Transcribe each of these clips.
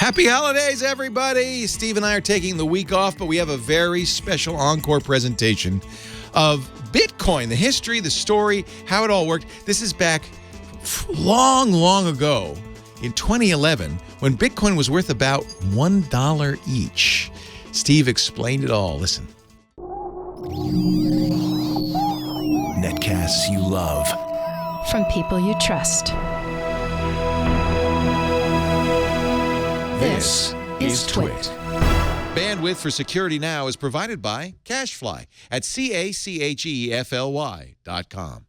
Happy holidays, everybody. Steve and I are taking the week off, but we have a very special encore presentation of Bitcoin, the history, the story, how it all worked. This is back long, long ago in 2011 when Bitcoin was worth about $1 each. Steve explained it all. Listen. Netcasts you love. From people you trust. This is Twit. Bandwidth for Security Now is provided by CashFly at CACHEFLY.com.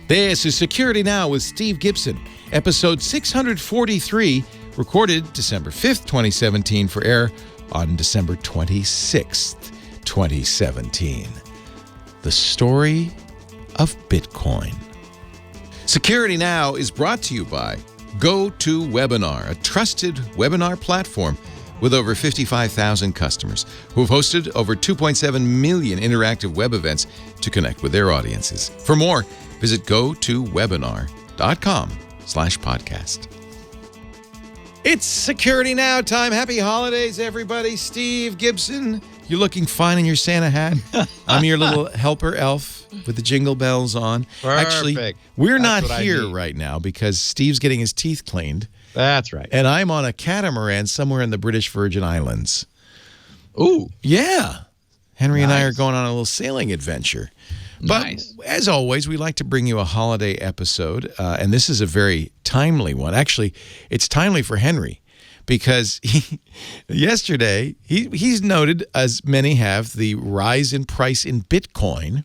This is Security Now with Steve Gibson, episode 643, recorded December 5th, 2017, for air on December 26th, 2017. The story of Bitcoin. Security Now is brought to you by GoToWebinar, a trusted webinar platform with over 55,000 customers who have hosted over 2.7 million interactive web events to connect with their audiences. For more, visit gotowebinar.com/podcast. It's Security Now time. Happy holidays, everybody. Steve Gibson, you're looking fine in your Santa hat. I'm your little helper elf with the jingle bells on. Perfect. Actually, we're not here right now because Steve's getting his teeth cleaned. That's right. And I'm on a catamaran somewhere in the British Virgin Islands. Ooh. Yeah. Henry and I are Nice. going on a little sailing adventure. But Nice. as always, we like to bring you a holiday episode, and this is a very timely one. Actually, it's timely for Henry because yesterday he's noted, as many have, the rise in price in Bitcoin.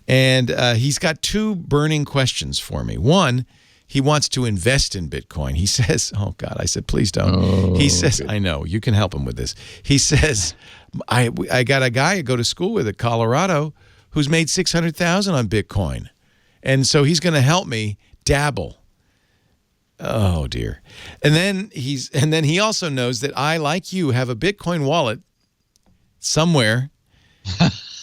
And he's got two burning questions for me. One, he wants to invest in Bitcoin. He says, oh, God, I said, please don't. He says, I know, you can help him with this. He says, I got a guy I go to school with at Colorado who's made $600,000 on Bitcoin. And so he's going to help me dabble. Oh, dear. And then he also knows that I, like you, have a Bitcoin wallet somewhere.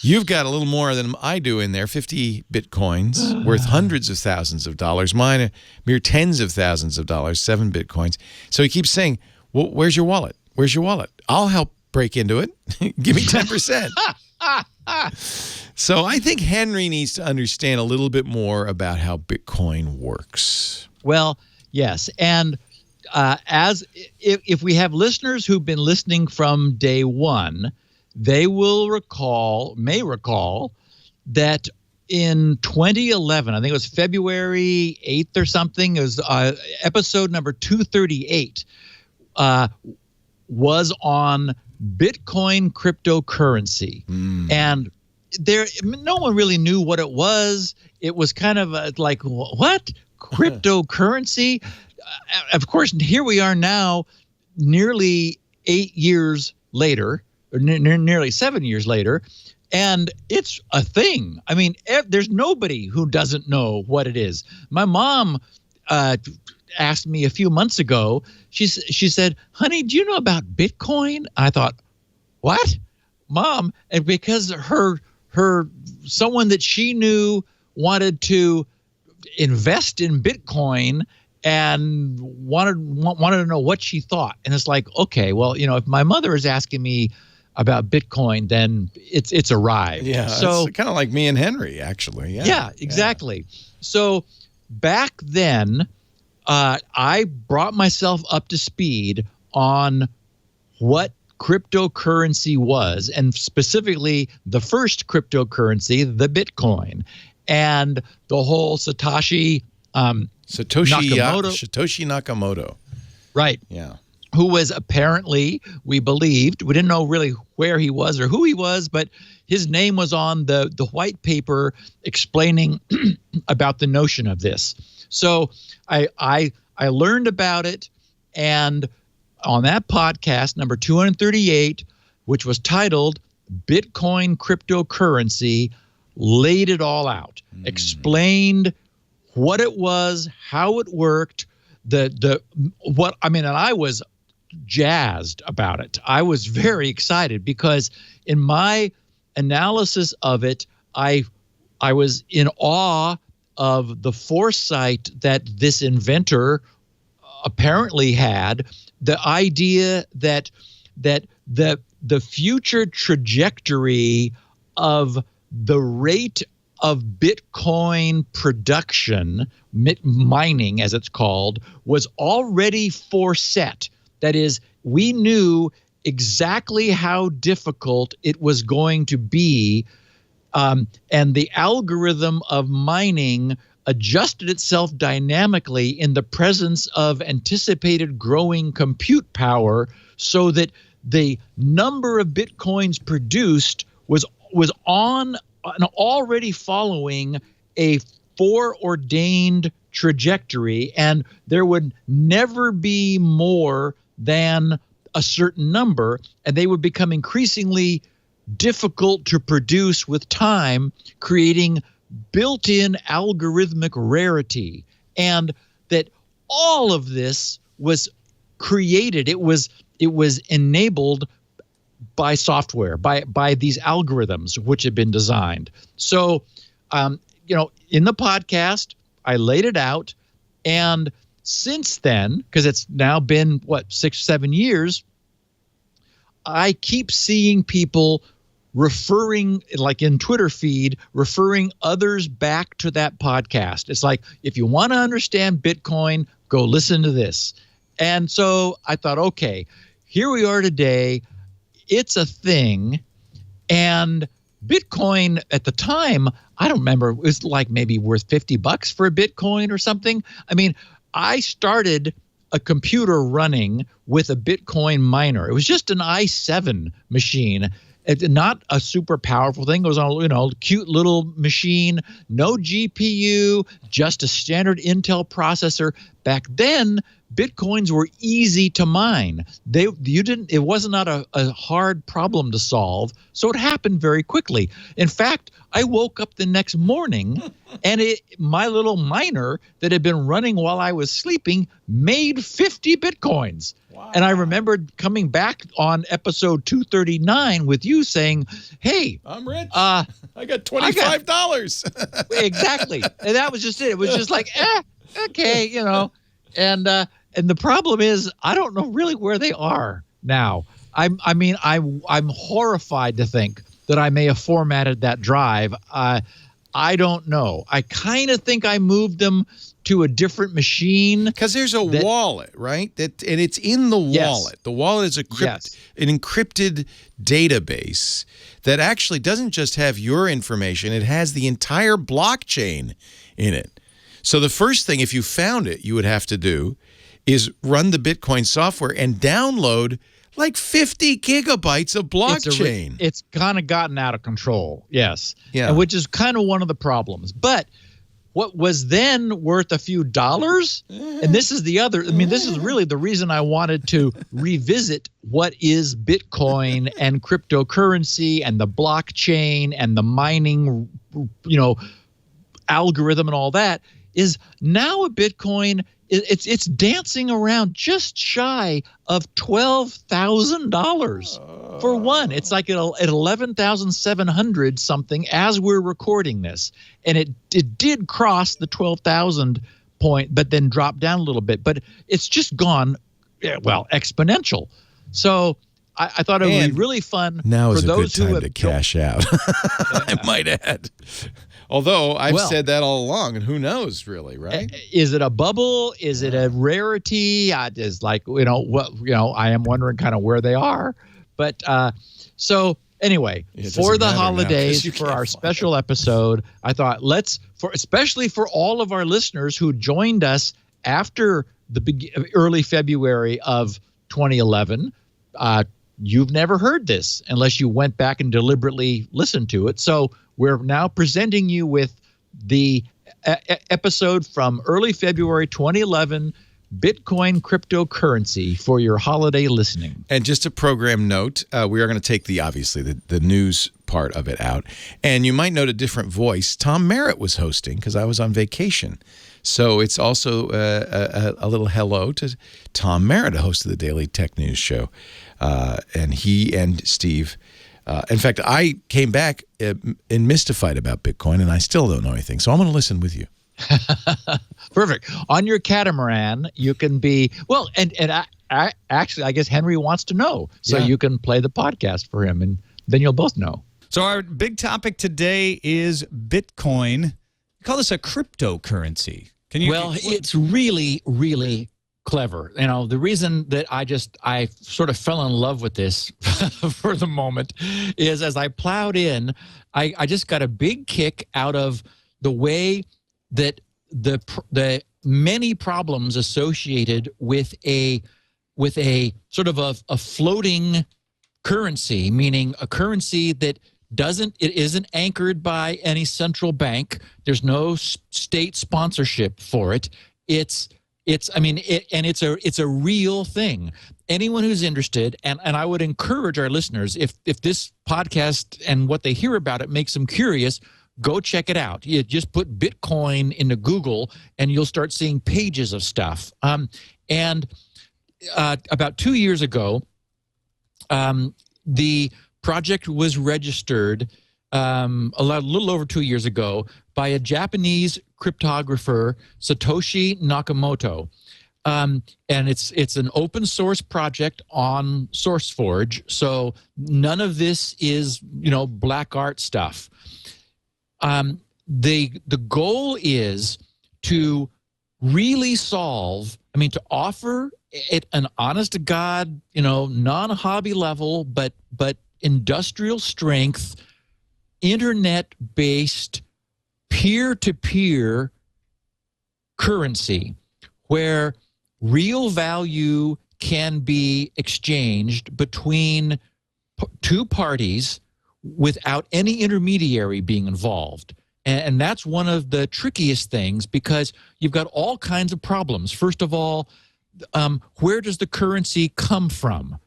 You've got a little more than I do in there, 50 Bitcoins worth hundreds of thousands of dollars. Mine are mere tens of thousands of dollars, 7 Bitcoins. So he keeps saying, well, where's your wallet? Where's your wallet? I'll help break into it. Give me 10%. So I think Henry needs to understand a little bit more about how Bitcoin works. Well, yes. And if we have listeners who've been listening from day one, they may recall that in 2011, I think it was February 8th or something, it was episode number 238, was on Bitcoin cryptocurrency. And no one really knew what it was. It was kind of like, what? Cryptocurrency? Of course, here we are now, nearly 8 years later, or nearly 7 years later, and it's a thing. I mean, there's nobody who doesn't know what it is. My mom asked me a few months ago, she said, honey, do you know about Bitcoin? I thought, what? Mom? And because her someone that she knew wanted to invest in Bitcoin and wanted to know what she thought. And it's like, okay, well, if my mother is asking me about Bitcoin, then it's arrived. Yeah, so it's kind of like me and Henry, actually. Yeah, exactly. Yeah. So back then, I brought myself up to speed on what cryptocurrency was, and specifically the first cryptocurrency, the Bitcoin, and the whole Satoshi Nakamoto. Right. Yeah. Who was apparently, we believed, we didn't know really where he was or who he was, but his name was on the white paper explaining about the notion of this. So I learned about it, and on that podcast, number 238, which was titled Bitcoin Cryptocurrency, laid it all out, explained what it was, how it worked, and I was jazzed about it. I was very excited because in my analysis of it, I was in awe of the foresight that this inventor apparently had the idea that the future trajectory of the rate of Bitcoin production, mining as it's called, was already foreset. That is, we knew exactly how difficult it was going to be, and the algorithm of mining adjusted itself dynamically in the presence of anticipated growing compute power, so that the number of Bitcoins produced was already following a foreordained trajectory, and there would never be more than a certain number, and they would become increasingly difficult to produce with time, creating built-in algorithmic rarity. And that all of this was created, it was enabled by software, by these algorithms which had been designed. So, in the podcast, I laid it out, and since then, because it's now been 6-7 years, I keep seeing people referring, like in Twitter feed, referring others back to that podcast. It's like, if you want to understand Bitcoin, go listen to this. And so I thought, okay, here we are today. It's a thing. And Bitcoin at the time, I don't remember, it was like maybe worth $50 for a Bitcoin or something. I mean, I started a computer running with a Bitcoin miner. It was just an i7 machine. It's not a super powerful thing. It was a cute little machine, no GPU, just a standard Intel processor. Back then, Bitcoins were easy to mine. It was not a hard problem to solve, so it happened very quickly. In fact, I woke up the next morning and my little miner that had been running while I was sleeping made 50 Bitcoins. Wow. And I remembered coming back on episode 239 with you saying, hey, I'm rich. I got $25. Exactly. And that was just it. It was just like, okay, And the problem is, I don't know really where they are now. I'm horrified to think that I may have formatted that drive. I don't know. I kind of think I moved them to a different machine. Because there's a wallet, right? And it's in the wallet. Yes. The wallet is an encrypted database that actually doesn't just have your information. It has the entire blockchain in it. So the first thing, if you found it, you would have to do is run the Bitcoin software and download like 50 gigabytes of blockchain. It's kind of gotten out of control, yes. Yeah. Which is kind of one of the problems. But what was then worth a few dollars, and this is the other, this is really the reason I wanted to revisit what is Bitcoin and cryptocurrency and the blockchain and the mining, algorithm and all that, is now a Bitcoin, it's dancing around just shy of $12,000 for one. It's like at 11,700 something as we're recording this, and it did cross the 12,000 point, but then dropped down a little bit. But it's just gone, exponential. So I thought it would be really fun. Now is a good time to cash out. I might add. Although I've said that all along, and who knows, really, right? Is it a bubble? Is it a rarity? I am wondering kind of where they are. But so anyway, for the holidays, for our special episode, I thought especially for all of our listeners who joined us after the early February of 2011. You've never heard this unless you went back and deliberately listened to it. So we're now presenting you with the episode from early February 2011, Bitcoin cryptocurrency, for your holiday listening. And just a program note, we are going to take the news part of it out. And you might note a different voice. Tom Merritt was hosting because I was on vacation. So it's also a little hello to Tom Merritt, a host of the Daily Tech News Show. And he and Steve, in fact, I came back mystified about Bitcoin, and I still don't know anything. So I'm going to listen with you. Perfect. On your catamaran, you can be well, and I actually, I guess Henry wants to know, so you can play the podcast for him, and then you'll both know. So our big topic today is Bitcoin. You call this a cryptocurrency. Can you? Well, it's really, really clever. You know, the reason that I sort of fell in love with this for the moment is as I plowed in, I just got a big kick out of the way that the many problems associated with a sort of a floating currency, meaning a currency that isn't anchored by any central bank. There's no state sponsorship for it. It's a real thing. Anyone who's interested, and I would encourage our listeners, if this podcast and what they hear about it makes them curious, go check it out. You just put Bitcoin into Google, and you'll start seeing pages of stuff. And about 2 years ago, the project was registered a little over 2 years ago by a Japanese cryptographer, Satoshi Nakamoto. And it's an open source project on SourceForge, so none of this is, black art stuff. The goal is to really to offer it an honest to God, non-hobby level, but industrial strength, internet-based, peer-to-peer currency where real value can be exchanged between two parties without any intermediary being involved. And that's one of the trickiest things because you've got all kinds of problems. First of all, where does the currency come from?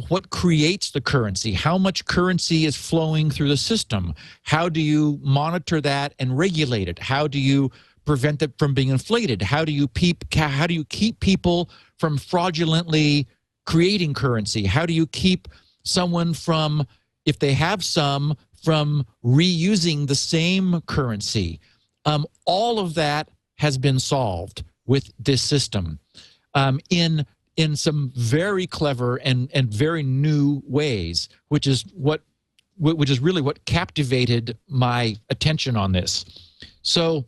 What creates the currency? How much currency is flowing through the system? How do you monitor that and regulate it? How do you prevent it from being inflated? How do you keep people from fraudulently creating currency? How do you keep someone from, if they have some, from reusing the same currency? All of that has been solved with this system in some very clever and very new ways, which is really what captivated my attention on this. So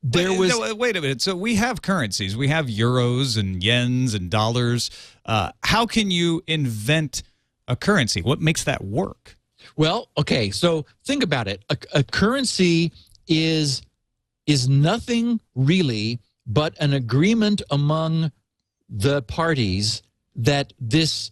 wait a minute. So we have currencies. We have euros and yens and dollars. How can you invent a currency? What makes that work? Well, okay. So think about it. A currency is nothing really but an agreement among the parties that this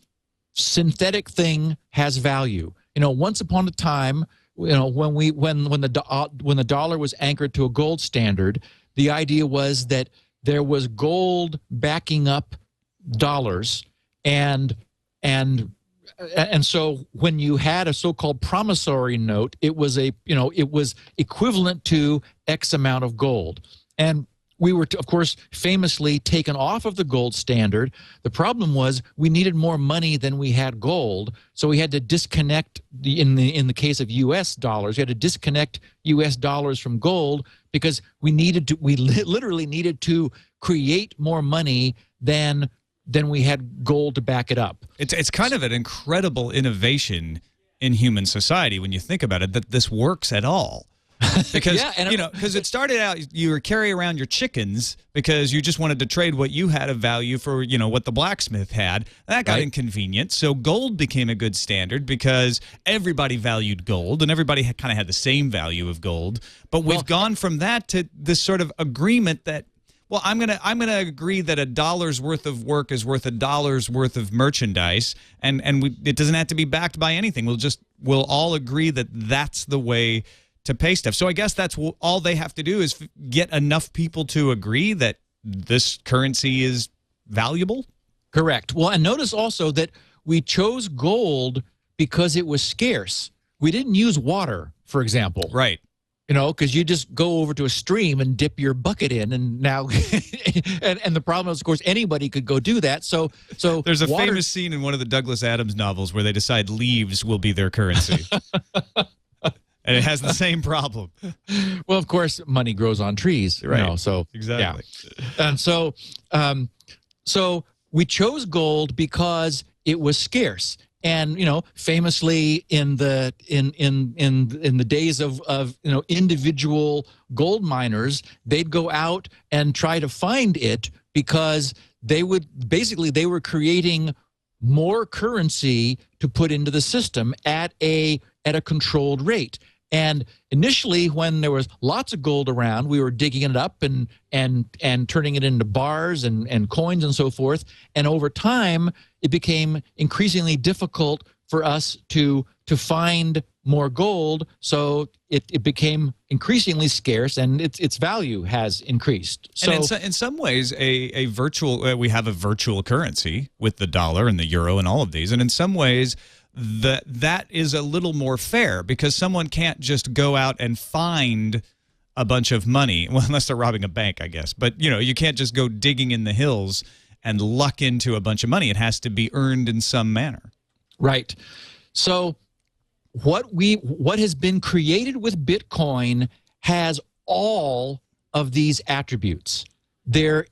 synthetic thing has value. Once upon a time, when the dollar was anchored to a gold standard, the idea was that there was gold backing up dollars, and so when you had a so-called promissory note, it was equivalent to X amount of gold. And we were, of course, famously taken off of the gold standard. The problem was we needed more money than we had gold, so we had to disconnect in the case of U.S. dollars, we had to disconnect U.S. dollars from gold because we literally needed to create more money than we had gold to back it up. It's kind of an incredible innovation in human society when you think about it, that this works at all. Because because it started out you were carrying around your chickens because you just wanted to trade what you had of value for what the blacksmith had. That got inconvenient. So gold became a good standard because everybody valued gold and everybody kind of had the same value of gold. But we've gone from that to this sort of agreement that, well, I'm gonna agree that $1's worth of work is worth $1's worth of merchandise, and it doesn't have to be backed by anything. We'll all agree that that's the way to pay stuff. So I guess that's all they have to do is get enough people to agree that this currency is valuable? Correct. Well, and notice also that we chose gold because it was scarce. We didn't use water, for example. Right. Because you just go over to a stream and dip your bucket in, and now, and the problem is, of course, anybody could go do that. So there's a famous scene in one of the Douglas Adams novels where they decide leaves will be their currency. And it has the same problem. Well, of course, money grows on trees, right? So exactly. Yeah. And so we chose gold because it was scarce. And famously in the days of individual gold miners, they'd go out and try to find it because they were creating more currency to put into the system at a controlled rate. And initially, when there was lots of gold around, we were digging it up and turning it into bars and coins and so forth. And over time, it became increasingly difficult for us to find more gold. So it became increasingly scarce, and its value has increased. So and in some ways, a virtual we have a virtual currency with the dollar and the euro and all of these, and in some ways, that is a little more fair because someone can't just go out and find a bunch of money, well, unless they're robbing a bank, I guess. But you can't just go digging in the hills and luck into a bunch of money. It has to be earned in some manner. Right. So what has been created with Bitcoin has all of these attributes. There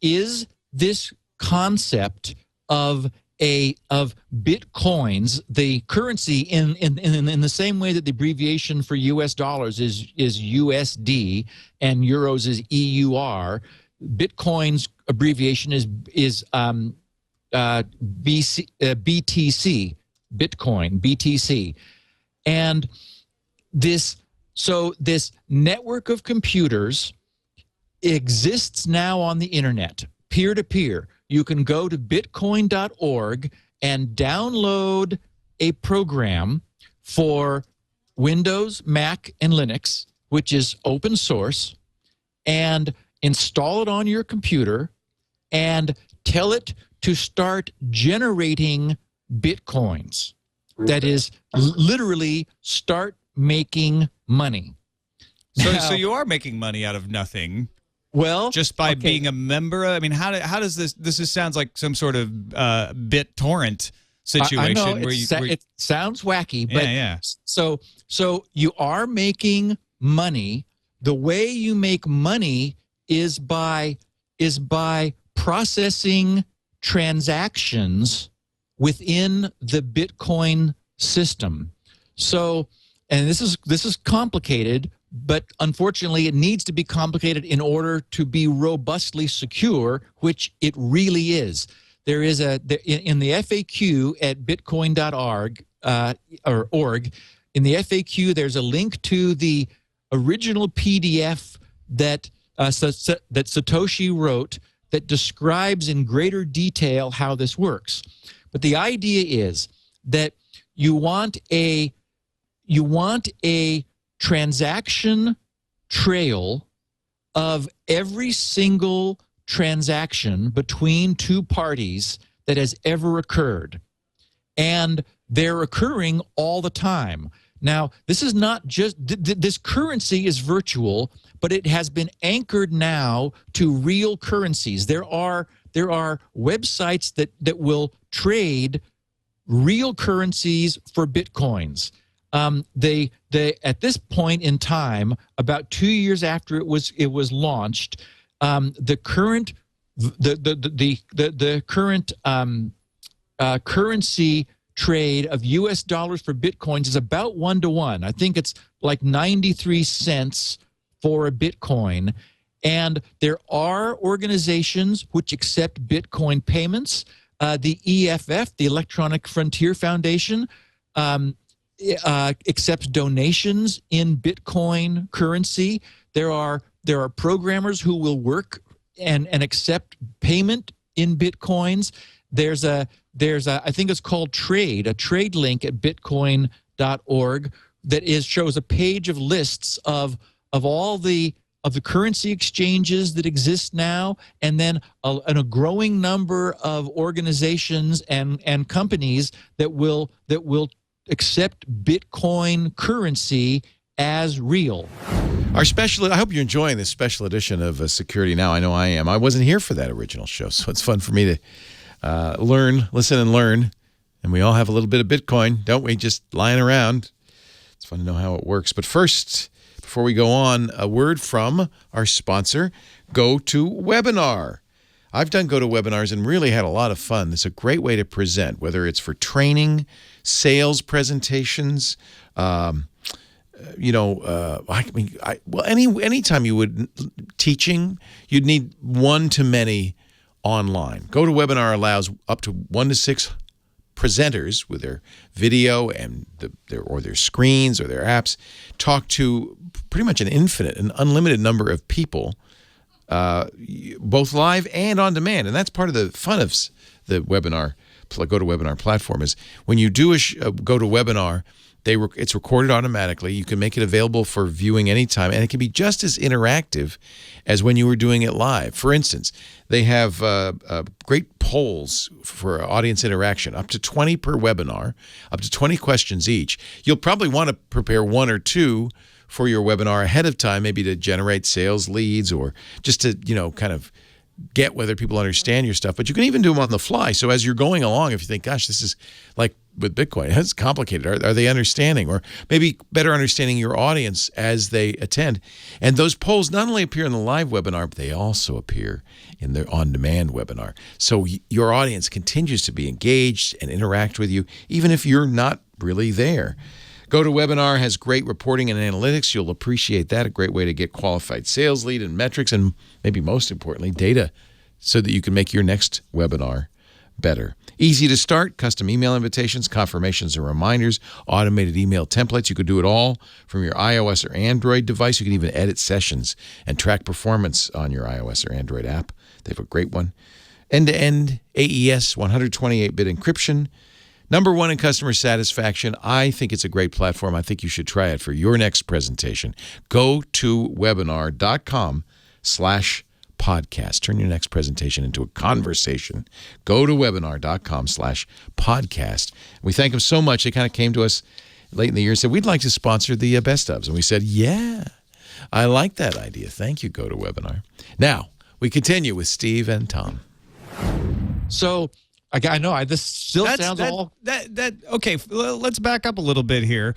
is this concept of Bitcoins, the currency in the same way that the abbreviation for US dollars is USD and euros is EUR. Bitcoin's abbreviation is BTC, Bitcoin, BTC. And this network of computers exists now on the internet, peer-to-peer. You can go to bitcoin.org and download a program for Windows, Mac, and Linux, which is open source, and install it on your computer and tell it to start generating Bitcoins. That is, literally start making money. So you are making money out of nothing. Well, just by being a member. I mean, how does this? This just sounds like some sort of BitTorrent situation. I know it sounds wacky, but yeah. So you are making money. The way you make money is by processing transactions within the Bitcoin system. So, and this is complicated, but unfortunately it needs to be complicated in order to be robustly secure, which it really is. There is in the FAQ at bitcoin.org in the FAQ, there's a link to the original PDF that Satoshi wrote that describes in greater detail how this works. But the idea is that you want a transaction trail of every single transaction between two parties that has ever occurred. And they're occurring all the time. Now, this is not just, this currency is virtual, but it has been anchored now to real currencies. There are websites that will trade real currencies for Bitcoins. They at this point in time, about 2 years after it was launched, the current currency trade of US dollars for Bitcoins is about 1-to-1. I think it's like 93 cents for a Bitcoin. And there are organizations which accept Bitcoin payments. The EFF, the Electronic Frontier Foundation, accepts donations in Bitcoin currency. There are programmers who will work and accept payment in Bitcoins. There's I think it's called a trade link at bitcoin.org that shows a page of lists of all the currency exchanges that exist now, and then a growing number of organizations and companies that will accept Bitcoin currency as real. I hope you're enjoying this special edition of Security Now. I know I am. I wasn't here for that original show, so it's fun for me to listen and learn. And we all have a little bit of Bitcoin, don't we? Just lying around. It's fun to know how it works. But first, before we go on, a word from our sponsor, GoToWebinar. I've done GoToWebinars and really had a lot of fun. It's a great way to present, whether it's for training, sales presentations, anytime you would teaching, you'd need one-to-many online. GoToWebinar allows up to 1 to 6 presenters with their video and their screens or their apps talk to pretty much an unlimited number of people, both live and on demand. And that's part of the fun of the GoToWebinar platform is when you do a GoToWebinar, it's recorded automatically. You can make it available for viewing anytime, and it can be just as interactive as when you were doing it live. For instance, they have great polls for audience interaction, up to 20 per webinar, up to 20 questions each. You'll probably want to prepare 1 or 2 for your webinar ahead of time, maybe to generate sales leads or just to, kind of get whether people understand your stuff. But you can even do them on the fly. So as you're going along, if you think, gosh, this is like with Bitcoin, it's complicated. Are they understanding? Or maybe better understanding your audience as they attend. And those polls not only appear in the live webinar, but they also appear in the on-demand webinar. So your audience continues to be engaged and interact with you, even if you're not really there. GoToWebinar has great reporting and analytics. You'll appreciate that. A great way to get qualified sales lead and metrics, and maybe most importantly, data, so that you can make your next webinar better. Easy to start, custom email invitations, confirmations and reminders, automated email templates. You could do it all from your iOS or Android device. You can even edit sessions and track performance on your iOS or Android app. They have a great one. End-to-end AES 128-bit encryption. Number 1 in customer satisfaction. I think it's a great platform. I think you should try it for your next presentation. Go to webinar.com/podcast. Turn your next presentation into a conversation. Go to webinar.com/podcast. We thank them so much. They kind of came to us late in the year and said, we'd like to sponsor the best ofs. And we said, yeah, I like that idea. Thank you, Go to Webinar. Now, we continue with Steve and Tom. So I know this still sounds all okay. Let's back up a little bit here.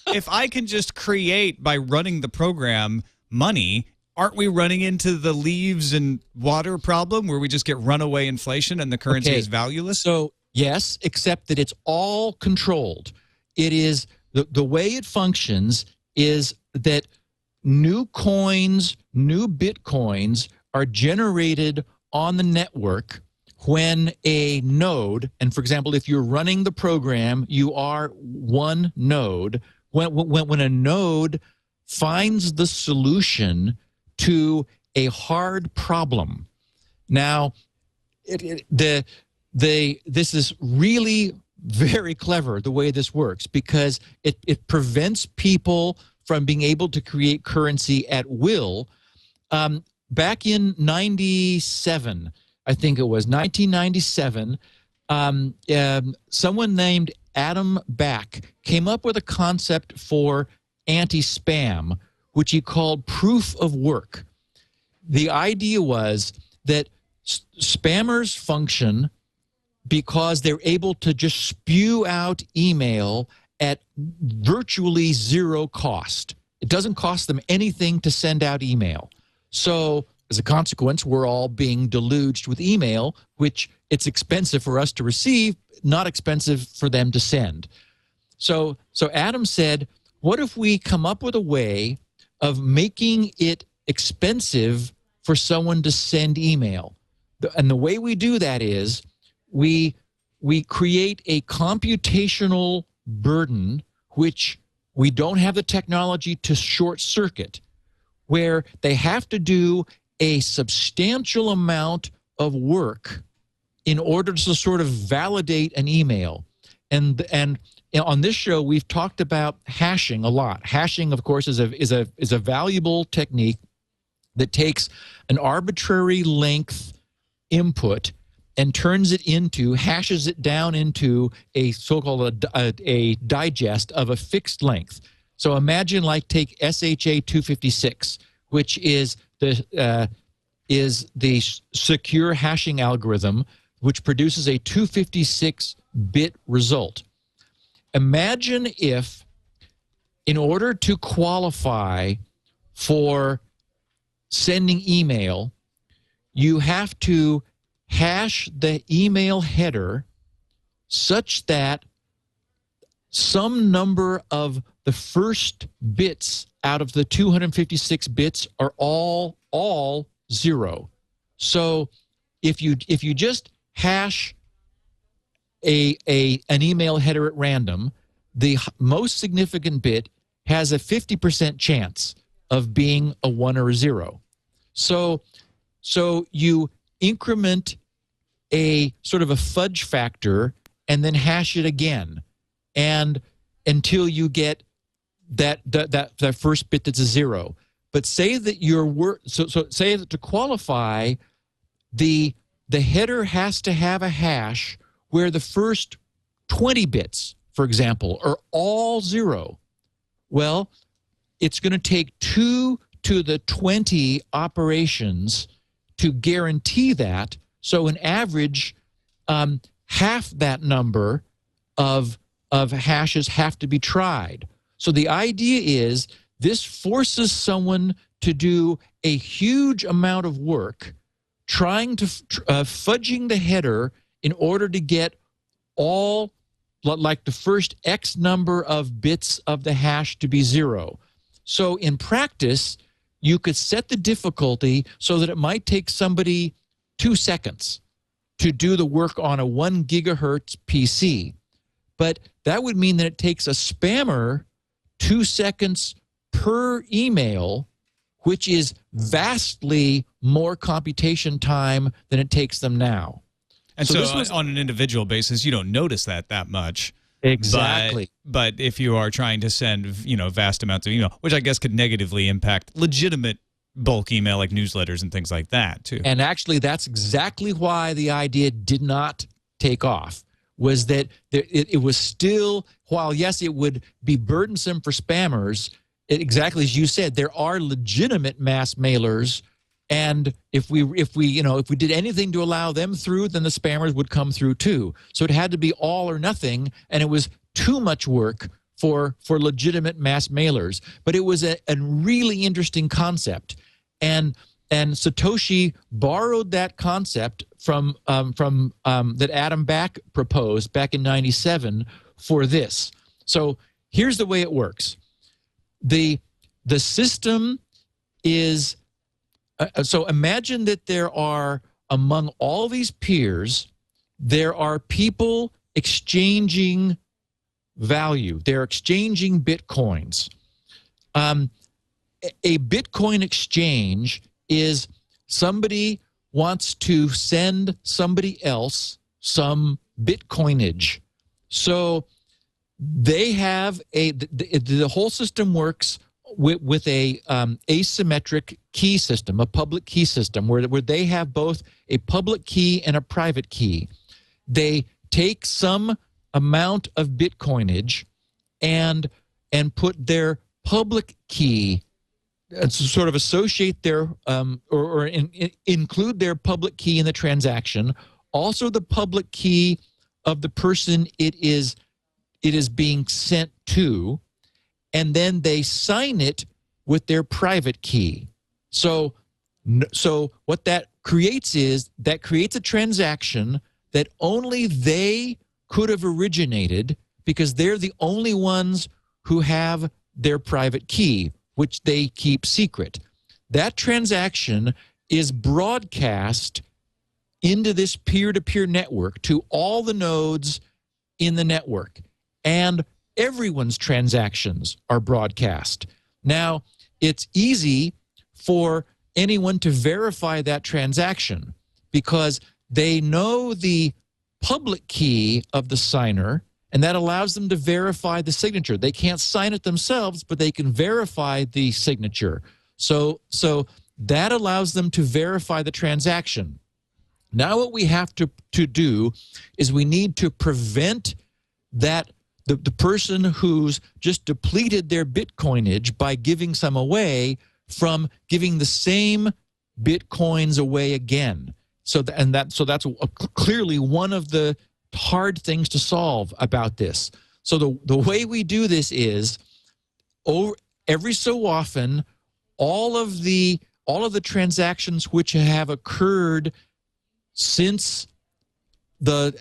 If I can just create by running the program money, aren't we running into the leaves and water problem where we just get runaway inflation and the currency is valueless? So yes, except that it's all controlled. It is the way it functions is that new coins, new Bitcoins are generated on the network when a node, and for example, if you're running the program, you are one node. When a node finds the solution to a hard problem. Now, this is really very clever the way this works because it prevents people from being able to create currency at will. Back in 97, I think it was 1997, someone named Adam Back came up with a concept for anti-spam, which he called proof of work. The idea was that spammers function because they're able to just spew out email at virtually zero cost. It doesn't cost them anything to send out email. So as a consequence, we're all being deluged with email, which it's expensive for us to receive, not expensive for them to send. So Adam said, what if we come up with a way of making it expensive for someone to send email? And the way we do that is we create a computational burden, which we don't have the technology to short circuit, where they have to do a substantial amount of work in order to sort of validate an email. And on this show, we've talked about hashing a lot. Hashing, of course, is a valuable technique that takes an arbitrary length input and hashes it down into a so-called a digest of a fixed length. So imagine take SHA 256, which is the secure hashing algorithm, which produces a 256-bit result. Imagine if in order to qualify for sending email, you have to hash the email header such that some number of the first bits out of the 256 bits are all 0. So if you just hash an email header at random, the most significant bit has a 50% chance of being a 1 or a 0. So you increment a sort of a fudge factor and then hash it again, and until you get that first bit that's a 0. But say that say that to qualify, the header has to have a hash where the first 20 bits, for example, are all 0. Well, it's going to take 2 to the 20 operations to guarantee that. So an average, half that number of hashes have to be tried. So the idea is this forces someone to do a huge amount of work trying to fudging the header in order to get all, like the first X number of bits of the hash to be 0. So in practice, you could set the difficulty so that it might take somebody 2 seconds to do the work on a 1 gigahertz PC. But that would mean that it takes a spammer 2 seconds per email, which is vastly more computation time than it takes them now. And so on an individual basis, you don't notice that much. Exactly. But if you are trying to send, vast amounts of email, which I guess could negatively impact legitimate bulk email like newsletters and things like that too. And actually, that's exactly why the idea did not take off, was that it was still, while yes, it would be burdensome for spammers, exactly as you said, there are legitimate mass mailers. And if we did anything to allow them through, then the spammers would come through too. So it had to be all or nothing, and it was too much work for legitimate mass mailers. But it was a really interesting concept, and Satoshi borrowed that concept from that Adam Back proposed back in '97 for this. So here's the way it works: the system is. So imagine that there are, among all these peers, there are people exchanging value. They're exchanging bitcoins. A Bitcoin exchange is somebody wants to send somebody else some Bitcoinage. So they have the whole system works with a asymmetric key system, a public key system, where they have both a public key and a private key. They take some amount of Bitcoinage and put their public key, sort of associate their include their public key in the transaction, also the public key of the person it is being sent to, and then they sign it with their private key. So what that creates is that creates a transaction that only they could have originated, because they're the only ones who have their private key, which they keep secret. That transaction is broadcast into this peer-to-peer network to all the nodes in the network, and everyone's transactions are broadcast. Now, it's easy for anyone to verify that transaction because they know the public key of the signer, and that allows them to verify the signature. They can't sign it themselves, but they can verify the signature. So that allows them to verify the transaction. Now what we have to do is we need to prevent that the person who's just depleted their Bitcoinage by giving some away from giving the same Bitcoins away again. So that's clearly one of the hard things to solve about this. So the way we do this is every so often, all of the transactions which have occurred since there's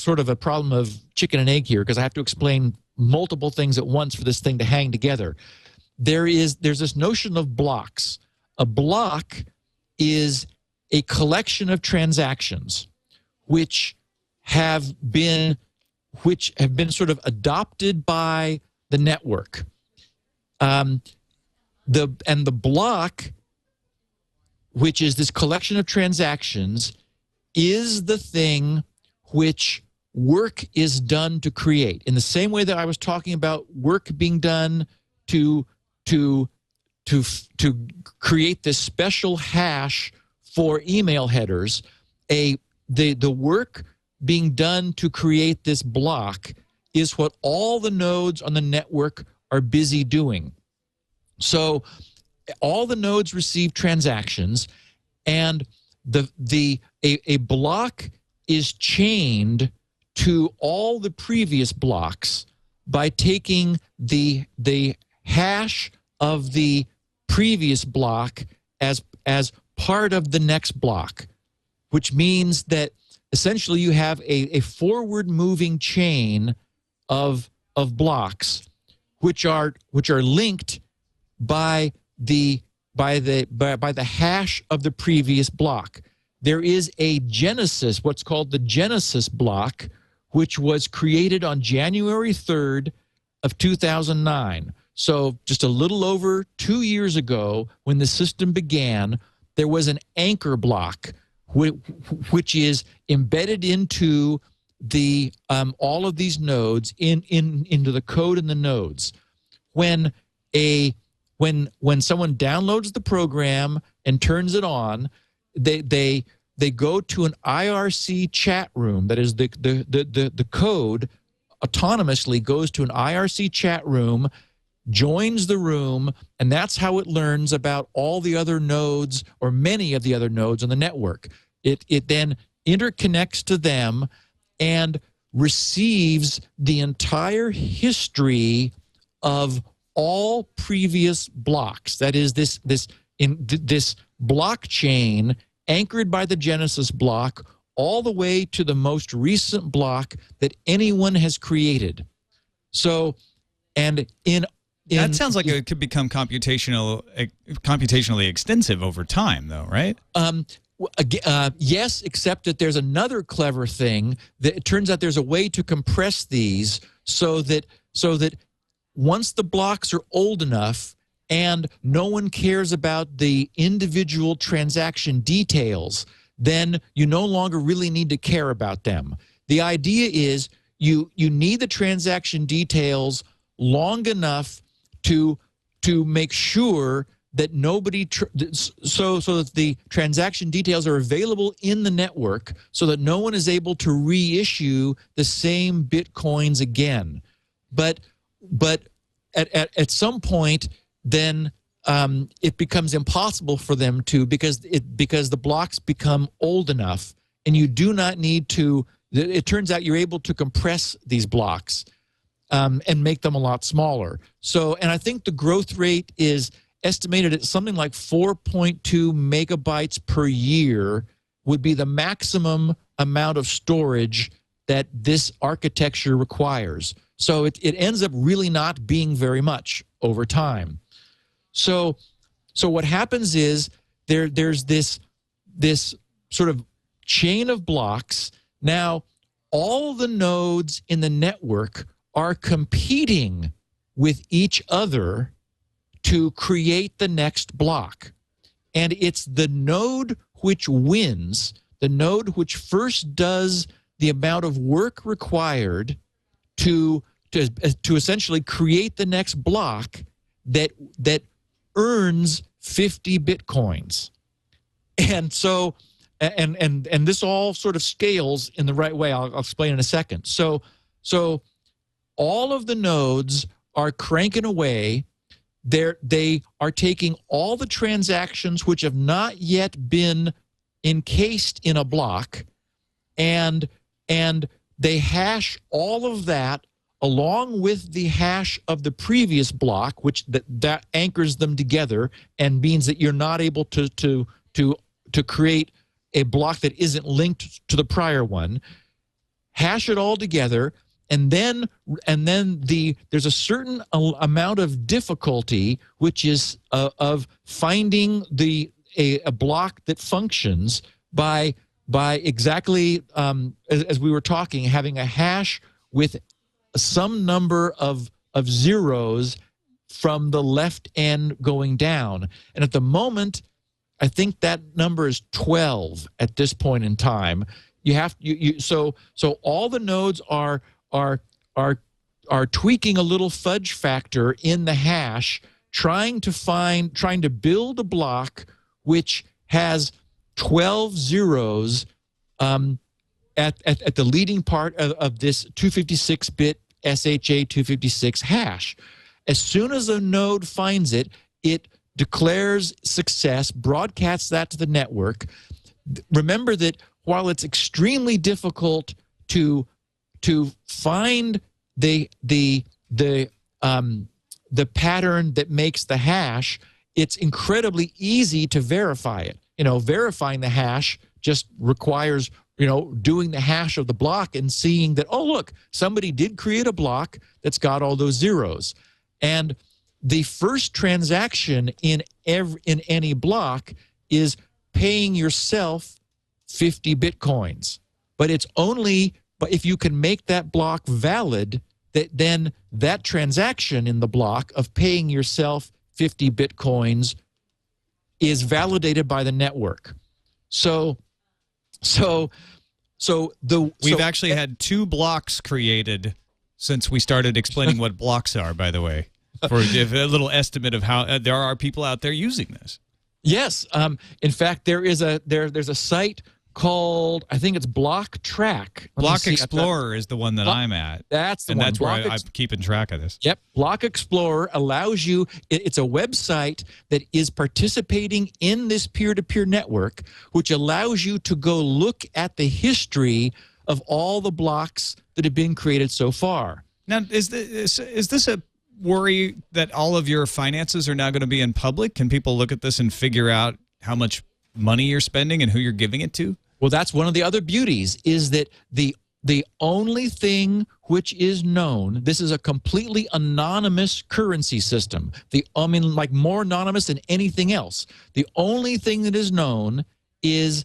sort of a problem of chicken and egg here because I have to explain multiple things at once for this thing to hang together. There's this notion of blocks. A block is a collection of transactions which have been sort of adopted by the network. The block, which is this collection of transactions, is the thing which work is done to create. In the same way that I was talking about work being done to create this special hash for email headers, the work being done to create this block is what all the nodes on the network are busy doing. So all the nodes receive transactions, and a block is chained to all the previous blocks by taking the hash of the previous block as part of the next block, which means that essentially you have a forward moving chain of blocks which are linked by the hash of the previous block. There is a genesis, what's called the genesis block, which was created on January 3rd of 2009. So just a little over 2 years ago, when the system began, there was an anchor block, which is embedded into the all of these nodes into the code in the nodes. When someone downloads the program and turns it on, they go to an IRC chat room. That is the code autonomously goes to an IRC chat room, joins the room, and that's how it learns about all the other nodes or many of the other nodes on the network. It then interconnects to them and receives the entire history of all previous blocks. That is this blockchain anchored by the Genesis block all the way to the most recent block that anyone has created. So, and that sounds like it could become computationally extensive over time, though, right? Yes, except that there's another clever thing that it turns out there's a way to compress these so that once the blocks are old enough and no one cares about the individual transaction details, then you no longer really need to care about them. The idea is you need the transaction details long enough to make sure that nobody so that the transaction details are available in the network so that no one is able to reissue the same Bitcoins again. But at some point, then it becomes impossible for them to because the blocks become old enough, and you do not need to. It turns out you're able to compress these blocks and make them a lot smaller. So, and I think the growth rate is estimated at something like 4.2 megabytes per year would be the maximum amount of storage that this architecture requires. So it ends up really not being very much over time. So what happens is there's this sort of chain of blocks. Now, all the nodes in the network are competing with each other to create the next block. And it's the node which wins, the node which first does the amount of work required to essentially create the next block that earns 50 Bitcoins. And so, and this all sort of scales in the right way. I'll explain in a second. So all of the nodes are cranking away. They are taking all the transactions which have not yet been encased in a block, and they hash all of that along with the hash of the previous block, which that anchors them together and means that you're not able to create a block that isn't linked to the prior one. Hash it all together, and then there's a certain amount of difficulty, which is of finding a block that functions by exactly as we were talking, having a hash with some number of zeros from the left end going down. And at the moment, I think that number is 12 at this point in time. So all the nodes are tweaking a little fudge factor in the hash, trying to build a block which has 12 zeros at the leading part of this 256-bit SHA-256 hash. As soon as a node finds it, it declares success, broadcasts that to the network. Remember that while it's extremely difficult to find the pattern that makes the hash, it's incredibly easy to verify it. Verifying the hash just requires doing the hash of the block and seeing that, oh, look, somebody did create a block that's got all those zeros. And the first transaction in any block is paying yourself 50 Bitcoins. But if you can make that block valid, then that transaction in the block of paying yourself 50 Bitcoins is validated by the network. We've actually had 2 blocks created since we started explaining what blocks are, by the way, for a little estimate of how there are people out there using this. Yes. In fact, there's a site called, I think it's Block Track. Block Explorer is the one that I'm at. That's the one. And that's where I'm keeping track of this. Yep. Block Explorer allows you, it's a website that is participating in this peer-to-peer network, which allows you to go look at the history of all the blocks that have been created so far. Now, is this a worry that all of your finances are now going to be in public? Can people look at this and figure out how much money you're spending and who you're giving it to? Well, that's one of the other beauties, is that the only thing which is known, this is a completely anonymous currency system. Like more anonymous than anything else. The only thing that is known is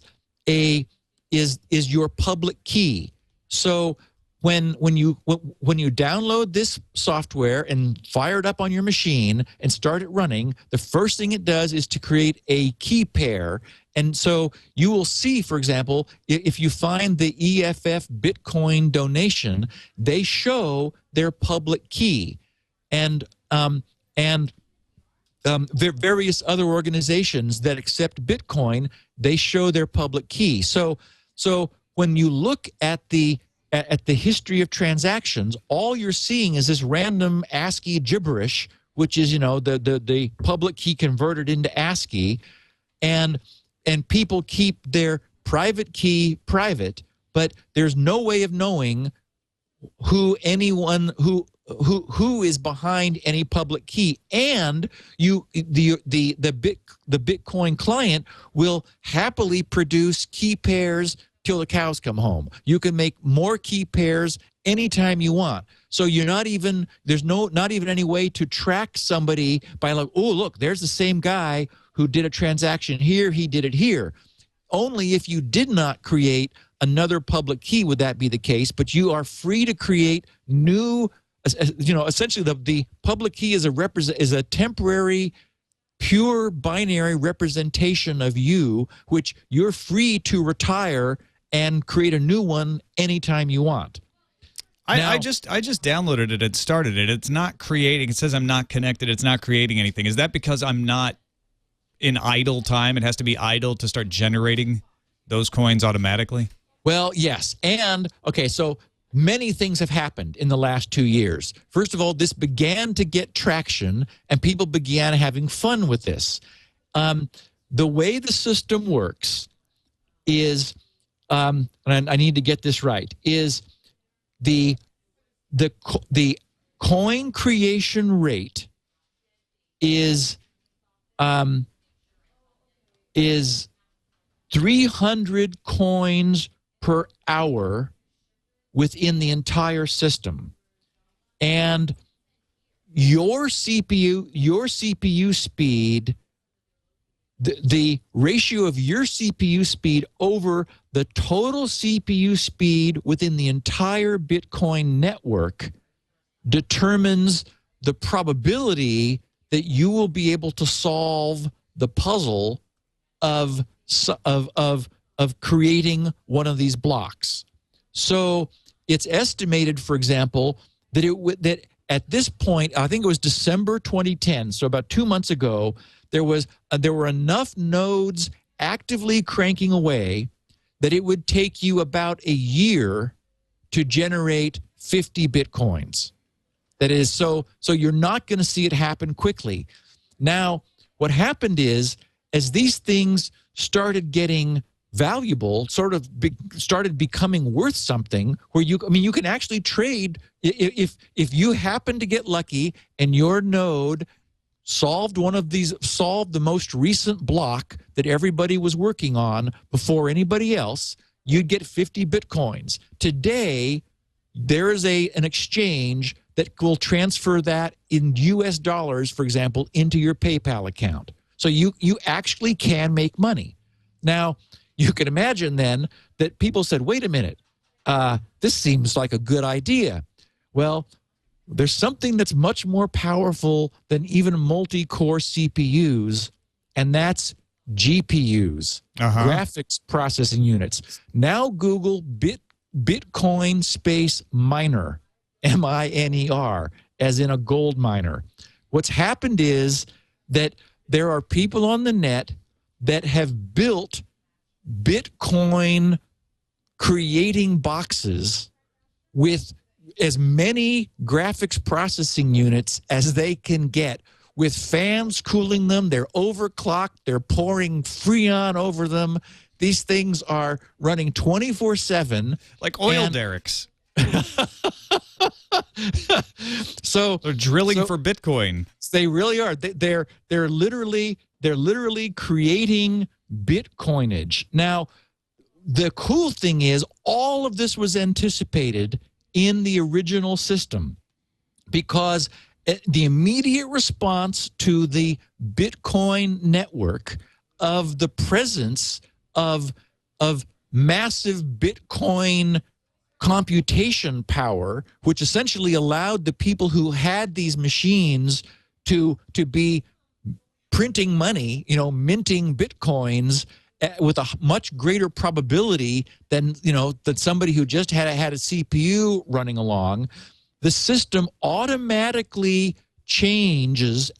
your public key. So when you download this software and fire it up on your machine and start it running, the first thing it does is to create a key pair. And so you will see, for example, if you find the EFF Bitcoin donation, they show their public key, and various other organizations that accept Bitcoin, they show their public key. So when you look at the history of transactions, all you're seeing is this random ASCII gibberish, which is the public key converted into ASCII, and people keep their private key private, but there's no way of knowing who is behind any public key. And the Bitcoin client will happily produce key pairs till the cows come home. You can make more key pairs anytime you want. So there's not even any way to track somebody by like, oh, look, there's the same guy who did a transaction here, he did it here. Only if you did not create another public key would that be the case, but you are free to create new, essentially the public key is a temporary, pure binary representation of you, which you're free to retire and create a new one anytime you want. I just downloaded it and started it. It's not creating. It says I'm not connected. It's not creating anything. Is that because I'm not in idle time? It has to be idle to start generating those coins automatically? Well, yes. And, okay, so many things have happened in the last 2 years. First of all, this began to get traction, and people began having fun with this. The way the system works is, and I need to get this right, is the the coin creation rate is 300 coins per hour within the entire system. And your CPU speed, the ratio of your CPU speed over the total CPU speed within the entire Bitcoin network determines the probability that you will be able to solve the puzzle of creating one of these blocks. So it's estimated, for example, that at this point, I think it was December 2010, so about 2 months ago, there were enough nodes actively cranking away that it would take you about a year to generate 50 Bitcoins. That is, so you're not going to see it happen quickly. Now, what happened is, as these things started getting valuable, started becoming worth something, where you can actually trade if you happen to get lucky and your node solved the most recent block that everybody was working on before anybody else, you'd get 50 Bitcoins. Today, there is an exchange that will transfer that in US dollars, for example, into your PayPal account. So you actually can make money. Now, you can imagine then that people said, wait a minute, this seems like a good idea. Well, there's something that's much more powerful than even multi-core CPUs, and that's GPUs, graphics processing units. Now Google Bitcoin space miner, M-I-N-E-R, as in a gold miner. What's happened is that there are people on the net that have built Bitcoin creating boxes with as many graphics processing units as they can get, with fans cooling them. They're overclocked. They're pouring Freon over them. These things are running 24/7. Like oil derricks. So they're drilling for Bitcoin. They really are. They're literally creating Bitcoinage. Now, the cool thing is, all of this was anticipated in the original system, because the immediate response to the Bitcoin network of the presence of massive Bitcoin computation power, which essentially allowed the people who had these machines to be printing money, minting Bitcoins with a much greater probability than somebody who just had a CPU running along. The system automatically changed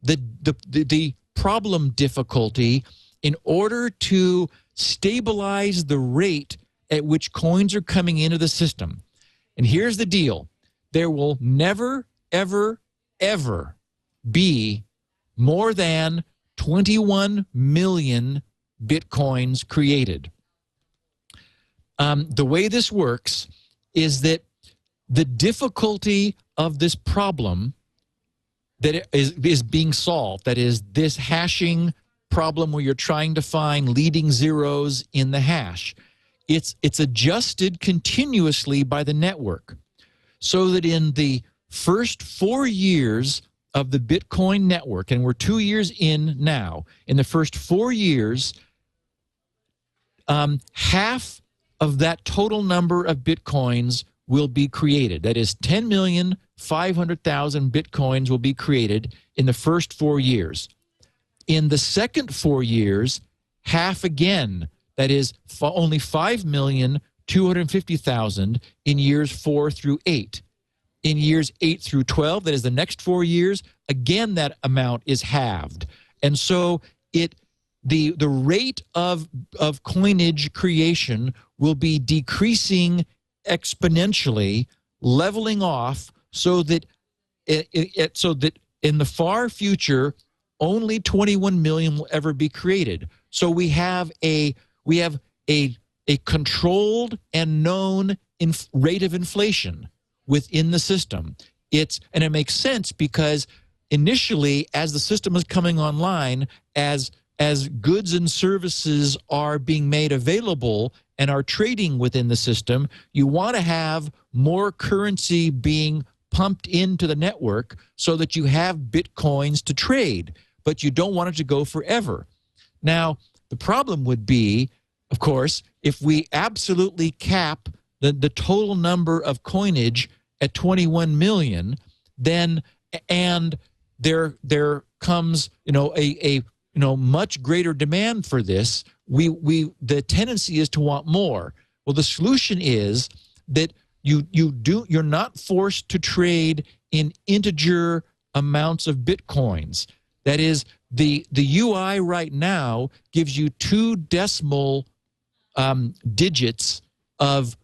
the problem difficulty in order to stabilize the rate at which coins are coming into the system. And here's the deal. There will never, ever, ever be more than 21 million Bitcoins created. The way this works is that the difficulty of this problem that is being solved, that is this hashing problem where you're trying to find leading zeros in the hash, it's adjusted continuously by the network, so that in the first 4 years of the Bitcoin network, and we're 2 years in now, in the first 4 years, half of that total number of Bitcoins will be created. That is 10,500,000 Bitcoins will be created in the first 4 years. In the second 4 years, half again. That is only 5,250,000 in years 4 through 8. In years 8 through 12, that is the next 4 years, again that amount is halved. And so the rate of coinage creation will be decreasing exponentially, leveling off, so that in the far future, only 21 million will ever be created. So we have a controlled and known rate of inflation. within the system. And it makes sense because initially, as the system is coming online, as goods and services are being made available and are trading within the system, you want to have more currency being pumped into the network so that you have Bitcoins to trade, but you don't want it to go forever. Now, the problem would be, of course, if we absolutely cap the total number of coinage at 21 million, then and there comes a much greater demand for this. The tendency is to want more. Well, the solution is that you're not forced to trade in integer amounts of Bitcoins. That is, the UI right now gives you 2 decimal digits of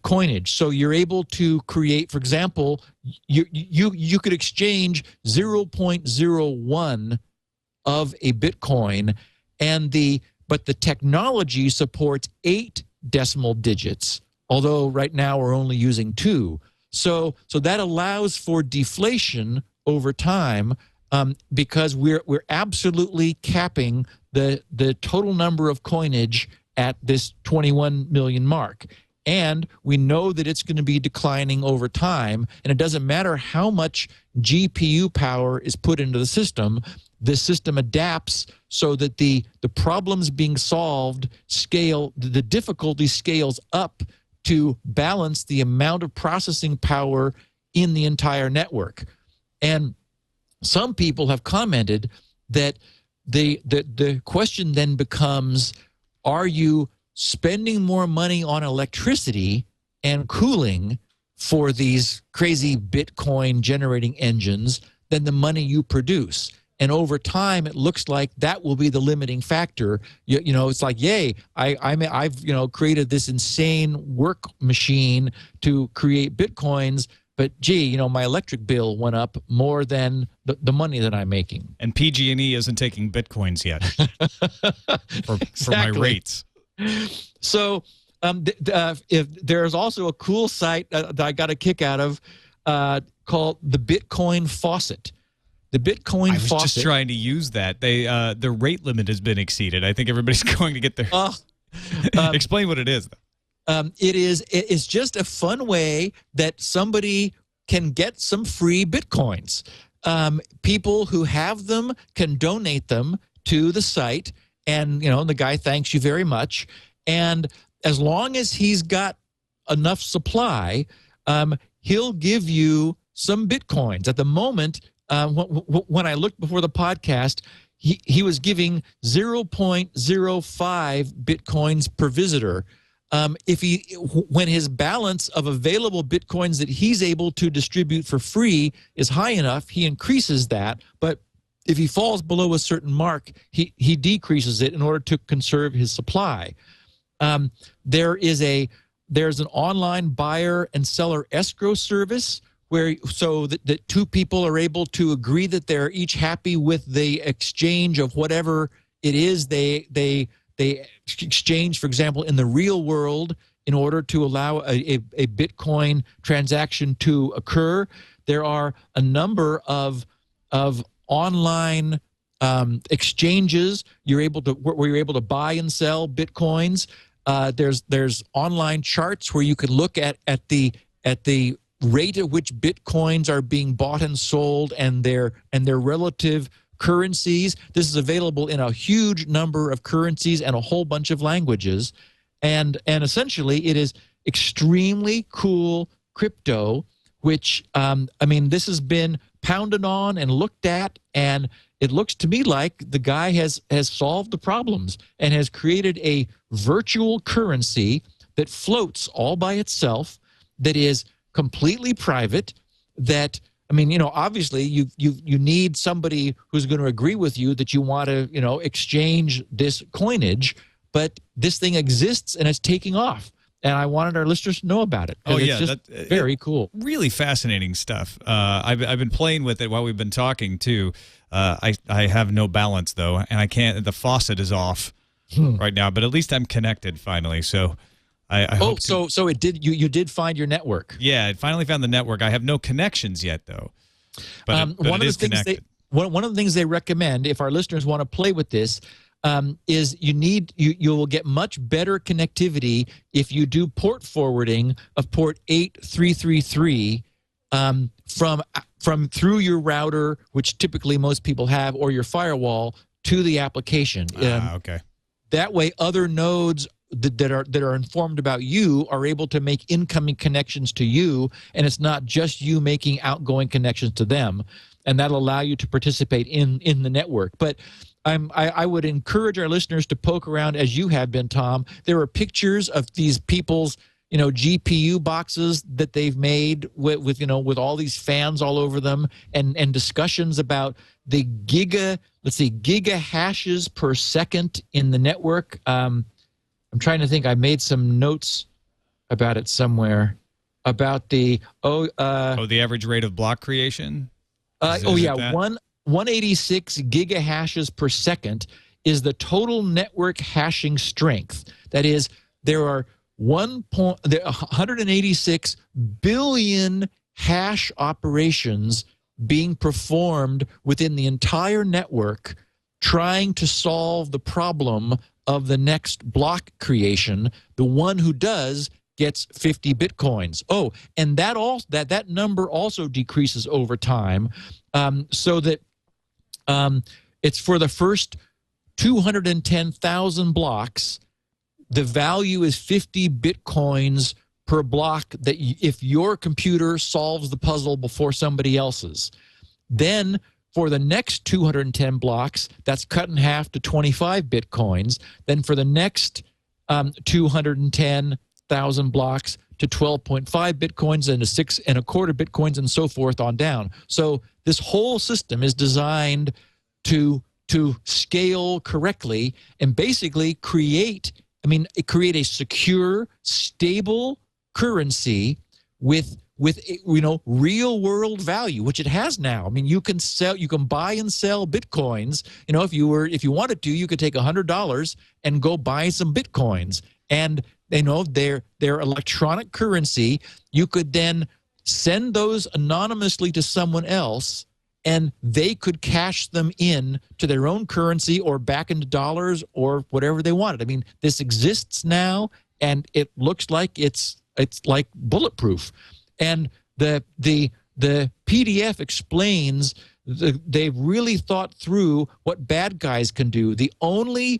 coinage. So you're able to create, for example, you could exchange 0.01 of a Bitcoin, but the technology supports 8 decimal digits, although right now we're only using 2. So that allows for deflation over time, because we're absolutely capping the total number of coinage at this 21 million mark. And we know that it's going to be declining over time, and it doesn't matter how much GPU power is put into the system adapts so that the problems being solved the difficulty scales up to balance the amount of processing power in the entire network. And some people have commented that the question then becomes, are you spending more money on electricity and cooling for these crazy Bitcoin generating engines than the money you produce? And over time, it looks like that will be the limiting factor. It's like, yay, I've created this insane work machine to create Bitcoins, but gee, my electric bill went up more than the money that I'm making. And PG&E isn't taking Bitcoins yet for my rates. So if there's also a cool site that I got a kick out of called the Bitcoin Faucet. The Bitcoin Faucet. I was just trying to use that. The rate limit has been exceeded. I think everybody's going to get their. Explain what it is. It's just a fun way that somebody can get some free Bitcoins. People who have them can donate them to the site, and the guy thanks you very much. And as long as he's got enough supply, he'll give you some Bitcoins. At the moment, when I looked before the podcast, he was giving 0.05 Bitcoins per visitor. When his balance of available Bitcoins that he's able to distribute for free is high enough, he increases that. But if he falls below a certain mark, he decreases it in order to conserve his supply. There's an online buyer and seller escrow service so that 2 people are able to agree that they're each happy with the exchange of whatever it is they exchange, for example, in the real world, in order to allow a Bitcoin transaction to occur. There are a number of online exchanges where you're able to buy and sell Bitcoins. There's online charts where you could look at the rate at which Bitcoins are being bought and sold and their relative currencies. This is available in a huge number of currencies and a whole bunch of languages. And essentially, it is extremely cool crypto, which, this has been pounded on and looked at, and it looks to me like the guy has solved the problems and has created a virtual currency that floats all by itself, that is completely private, that obviously you need somebody who's going to agree with you that you want to, exchange this coinage, but this thing exists and it's taking off. And I wanted our listeners to know about it. Oh, yeah. It's just very cool. Really fascinating stuff. I've been playing with it while we've been talking, too. I have no balance, though, and I can't. The faucet is off right now, but at least I'm connected finally. So I hope so it did. You did find your network. Yeah, it finally found the network. I have no connections yet, though. But one it is connected. One of the things they recommend, if our listeners want to play with this, is you will get much better connectivity if you do port forwarding of port 8333 from through your router, which typically most people have, or your firewall to the application. Okay. That way, other nodes that are informed about you are able to make incoming connections to you, and it's not just you making outgoing connections to them, and that'll allow you to participate in the network. But I would encourage our listeners to poke around as you have been, Tom. There are pictures of these people's GPU boxes that they've made with all these fans all over them, and discussions about the giga hashes per second in the network. I'm trying to think. I made some notes about it somewhere about the the average rate of block creation. 186 giga hashes per second is the total network hashing strength. That is, there are 186 billion hash operations being performed within the entire network, trying to solve the problem of the next block creation. The one who does gets 50 bitcoins. Oh, and that number also decreases over time, so that it's for the first 210,000 blocks. The value is 50 bitcoins per block, that if your computer solves the puzzle before somebody else's. Then for the next 210 blocks, that's cut in half to 25 bitcoins. Then for the next 210,000 blocks to 12.5 bitcoins and to 6.25 bitcoins and so forth on down. So this whole system is designed to scale correctly and basically create a secure, stable currency with real world value, which it has now. I mean, you can buy and sell bitcoins. If you wanted to, you could take $100 and go buy some bitcoins, and their electronic currency. You could then send those anonymously to someone else, and they could cash them in to their own currency or back into dollars or whatever they wanted. I mean, this exists now, and it looks like it's like bulletproof. And the PDF explains they've really thought through what bad guys can do. The only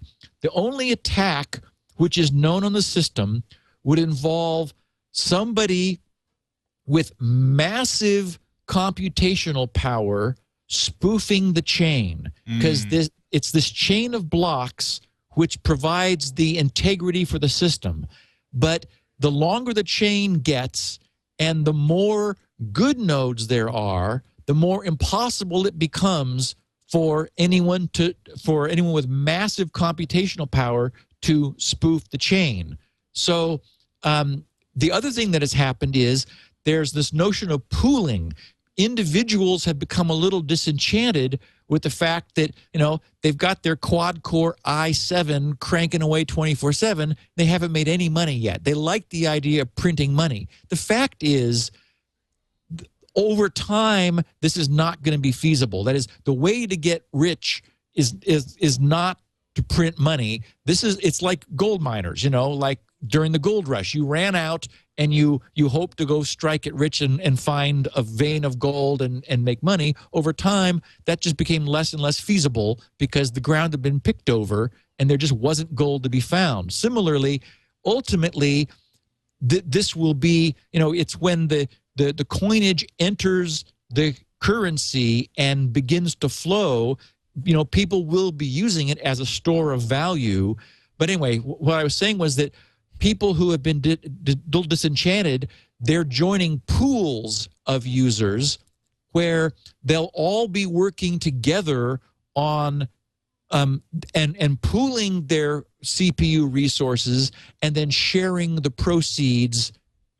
attack which is known on the system would involve somebody with massive computational power spoofing the chain, because it's this chain of blocks which provides the integrity for the system. But the longer the chain gets and the more good nodes there are, the more impossible it becomes for anyone with massive computational power to spoof the chain. So the other thing that has happened is there's this notion of pooling. Individuals have become a little disenchanted with the fact that they've got their quad-core i7 cranking away 24/7. They haven't made any money yet. They like the idea of printing money. The fact is, over time, this is not going to be feasible. That is, the way to get rich is not to print money. It's like gold miners, like during the gold rush. You ran out and you hope to go strike it rich and find a vein of gold and make money. Over time, that just became less and less feasible because the ground had been picked over and there just wasn't gold to be found. Similarly, ultimately, this will be, it's when the coinage enters the currency and begins to flow, people will be using it as a store of value. But anyway, what I was saying was that people who have been disenchanted, they're joining pools of users where they'll all be working together on and pooling their CPU resources and then sharing the proceeds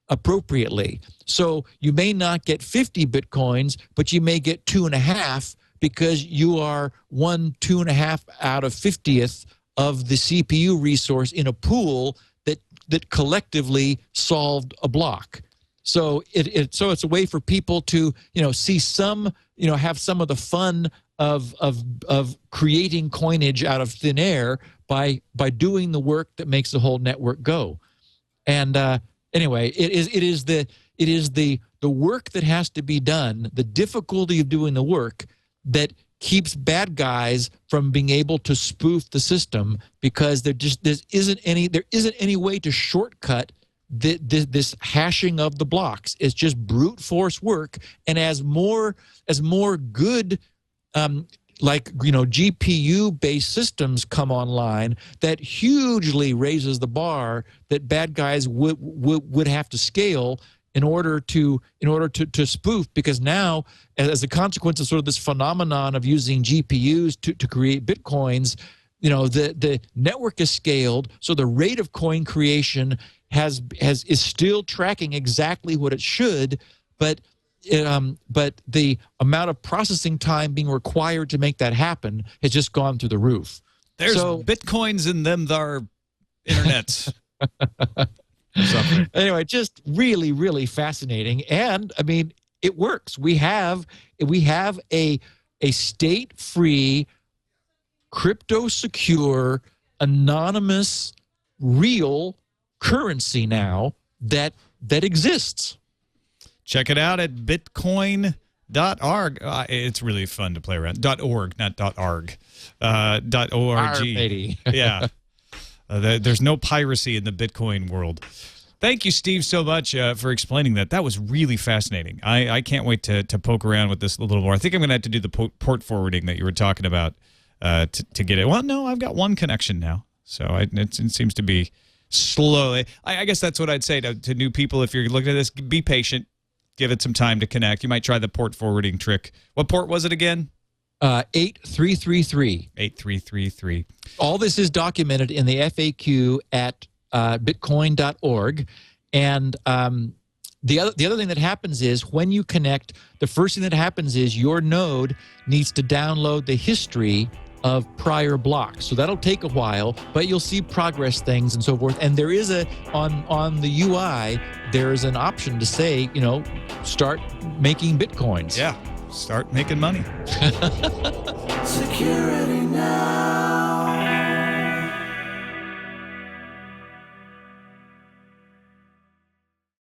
appropriately. So you may not get 50 bitcoins, but you may get 2.5 because you are 2.5 out of 50th of the CPU resource in a pool that that collectively solved a block. So it's a way for people to see some have some of the fun of creating coinage out of thin air by doing the work that makes the whole network go. And anyway, it is the work that has to be done, the difficulty of doing the work that keeps bad guys from being able to spoof the system, because there isn't any way to shortcut this hashing of the blocks. It's just brute force work, and as more good GPU based systems come online, that hugely raises the bar that bad guys would have to scale in order to spoof, because now, as a consequence of sort of this phenomenon of using GPUs to create Bitcoins, the network is scaled, so the rate of coin creation is still tracking exactly what it should, but the amount of processing time being required to make that happen has just gone through the roof. There's Bitcoins in them thar internets. Anyway, just really, really fascinating, and I mean, it works. We have a state-free, crypto-secure, anonymous, real currency now that exists. Check it out at bitcoin.org. It's really fun to play around. .org, not .arg. .org. Yeah. There's no piracy in the Bitcoin world. Thank you, Steve, so much for explaining that. That was really fascinating. I can't wait to poke around with this a little more. I think I'm going to have to do the port forwarding that you were talking about to get it. Well, no, I've got one connection now, so it seems to be slowly. I guess that's what I'd say to new people. If you're looking at this, be patient. Give it some time to connect. You might try the port forwarding trick. What port was it again? 8333. 8333. All this is documented in the FAQ at bitcoin.org. And the other thing that happens is when you connect, the first thing that happens is your node needs to download the history of prior blocks. So that'll take a while, but you'll see progress things and so forth. And there is on the UI, there's an option to say, start making Bitcoins. Yeah, start making money. Security now.